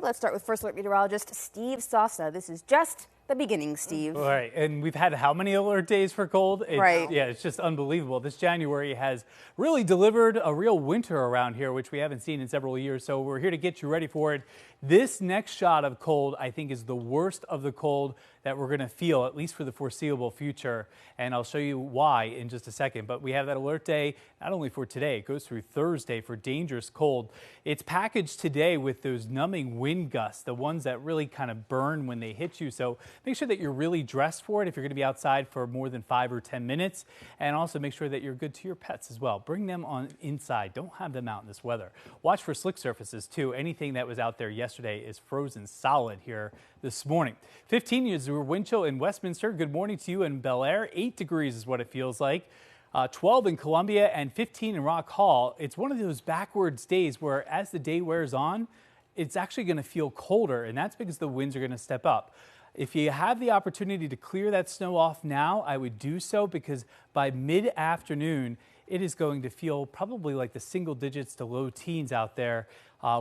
Let's start with First Alert meteorologist Steve Sosa. This is just the beginning, Steve. All right, and we've had how many alert days for cold? Right. Yeah, it's just unbelievable. This January has really delivered a real winter around here, which we haven't seen in several years. So we're here to get you ready for it. This next shot of cold, I think, is the worst of the cold that we're going to feel, at least for the foreseeable future. And I'll show you why in just a second. But we have that alert day not only for today, it goes through Thursday for dangerous cold. It's packaged today with those numbing wind gusts, the ones that really kind of burn when they hit you. So make sure that you're really dressed for it if you're going to be outside for more than 5 or 10 minutes. And also make sure that you're good to your pets as well. Bring them on inside. Don't have them out in this weather. Watch for slick surfaces too. Anything that was out there yesterday is frozen solid here this morning. 15 is your wind chill in Westminster. Good morning to you in Bel Air. 8 degrees is what it feels like. 12 in Columbia and 15 in Rock Hall. It's one of those backwards days where as the day wears on, it's actually going to feel colder, and that's because the winds are going to step up. If you have the opportunity to clear that snow off now, I would do so, because by mid-afternoon, it is going to feel probably like the single digits to low teens out there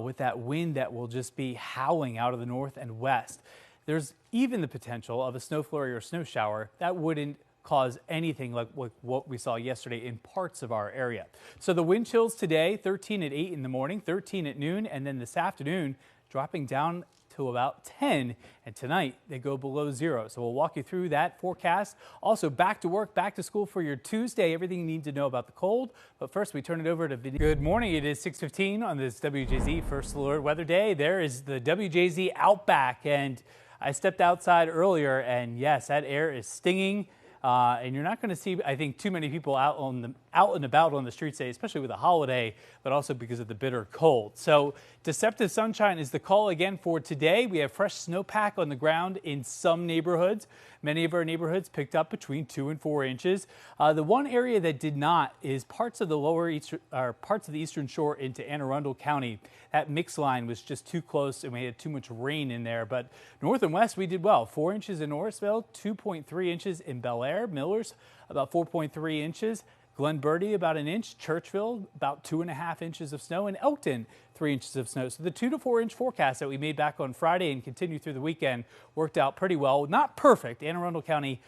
with that wind that will just be howling out of the north and west. There's even the potential of a snow flurry or snow shower that wouldn't cause anything like what we saw yesterday in parts of our area. So the wind chills today, 13 at 8 in the morning, 13 at noon, and then this afternoon dropping down to about 10, and tonight they go below 0. So we'll walk you through that forecast. Also, back to work, back to school for your Tuesday. Everything you need to know about the cold. But first, we turn it over to video. Good morning. It is 6:15 on this WJZ First Alert Weather Day. There is the WJZ Outback, and I stepped outside earlier, and yes, that air is stinging. And you're not going to see, I think, too many people out and about on the streets today, especially with a holiday, but also because of the bitter cold. So deceptive sunshine is the call again for today. We have fresh snowpack on the ground in some neighborhoods. Many of our neighborhoods picked up between 2 and 4 inches. The one area that did not is parts of the parts of the eastern shore into Anne Arundel County. That mix line was just too close, and we had too much rain in there. But north and west, we did well. 4 inches in Norrisville, 2.3 inches in Bel Air. Millers, about 4.3 inches. Glen Burnie, about 1 inch. Churchville, about 2.5 inches of snow. And Elkton, 3 inches of snow. So the 2 to 4 inch forecast that we made back on Friday and continue through the weekend worked out pretty well. Not perfect. Anne Arundel County,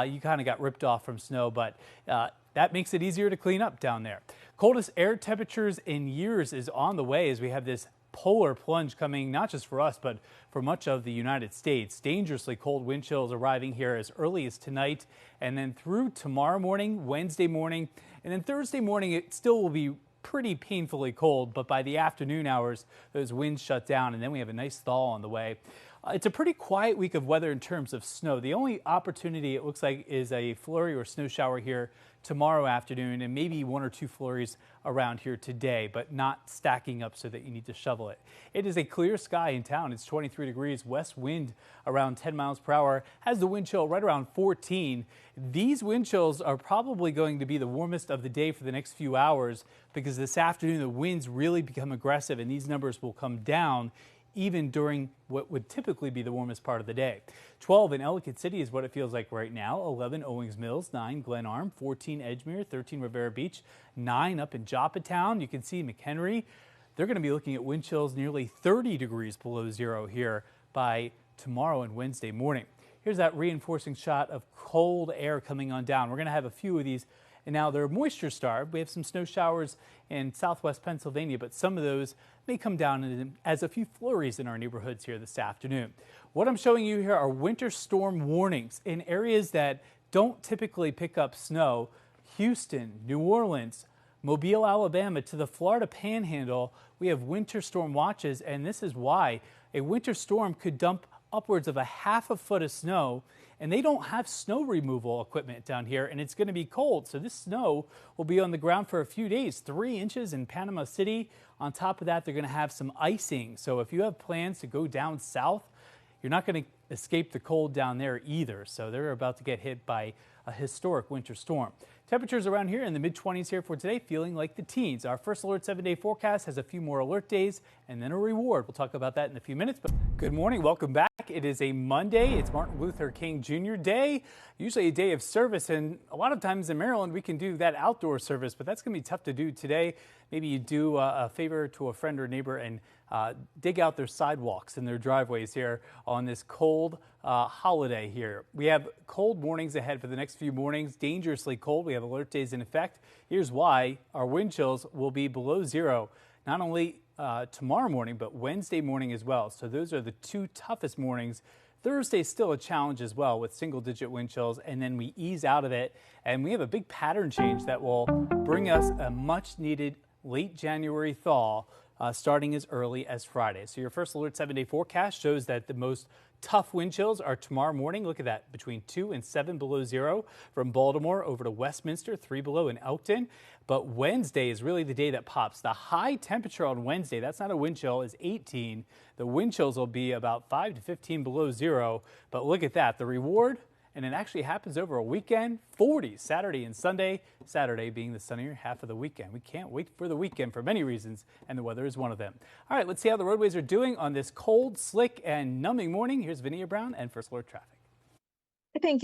you kind of got ripped off from snow, but that makes it easier to clean up down there. Coldest air temperatures in years is on the way as we have this polar plunge coming, not just for us, but for much of the United States. Dangerously cold wind chills arriving here as early as tonight, and then through tomorrow morning, Wednesday morning, and then Thursday morning, it still will be pretty painfully cold, but by the afternoon hours, those winds shut down, and then we have a nice thaw on the way. It's a pretty quiet week of weather in terms of snow. The only opportunity it looks like is a flurry or snow shower here tomorrow afternoon, and maybe 1 or 2 flurries around here today, but not stacking up so that you need to shovel it. It is a clear sky in town. It's 23 degrees, west wind around 10 miles per hour, has the wind chill right around 14. These wind chills are probably going to be the warmest of the day for the next few hours, because this afternoon the winds really become aggressive, and these numbers will come down even during what would typically be the warmest part of the day. 12 in Ellicott City is what it feels like right now. 11 Owings Mills, 9 Glen Arm, 14 Edgemere, 13 Rivera Beach, 9 up in Joppatown. You can see McHenry. They're going to be looking at wind chills nearly 30 degrees below 0 here by tomorrow and Wednesday morning. Here's that reinforcing shot of cold air coming on down. We're going to have a few of these. And now they're moisture starved. We have some snow showers in southwest Pennsylvania, but some of those may come down as a few flurries in our neighborhoods here this afternoon. What I'm showing you here are winter storm warnings in areas that don't typically pick up snow. Houston, New Orleans, Mobile, Alabama, to the Florida Panhandle, we have winter storm watches, and this is why. A winter storm could dump upwards of 1/2 foot of snow, and they don't have snow removal equipment down here, and it's going to be cold. So this snow will be on the ground for a few days, 3 inches in Panama City. On top of that, they're going to have some icing. So if you have plans to go down south, you're not going to escape the cold down there either. So they're about to get hit by a historic winter storm. Temperatures around here in the mid-20s here for today, feeling like the teens. Our First Alert 7-day forecast has a few more alert days and then a reward. We'll talk about that in a few minutes. But good morning. Welcome back. It is a Monday. It's Martin Luther King Jr. Day, usually a day of service. And a lot of times in Maryland, we can do that outdoor service, but that's going to be tough to do today. Maybe you do a favor to a friend or neighbor and dig out their sidewalks and their driveways here on this cold holiday here. We have cold mornings ahead for the next few mornings, dangerously cold. We have alert days in effect. Here's why. Our wind chills will be below zero, not only tomorrow morning, but Wednesday morning as well. So those are the two toughest mornings. Thursday's still a challenge as well with single-digit wind chills, and then we ease out of it, and we have a big pattern change that will bring us a much-needed late January thaw starting as early as Friday. So your first alert 7-day forecast shows that the most tough wind chills are tomorrow morning. Look at that, between 2 and 7 below zero from Baltimore over to Westminster, 3 below in Elkton. But Wednesday is really the day that pops. The high temperature on Wednesday, that's not a wind chill, is 18. The wind chills will be about 5 to 15 below zero. But look at that, the reward, and it actually happens over a weekend, 40 Saturday and Sunday, Saturday being the sunnier half of the weekend. We can't wait for the weekend for many reasons, and the weather is one of them. All right, let's see how the roadways are doing on this cold, slick, and numbing morning. Here's Vinia Brown and First Alert Traffic. Thank you.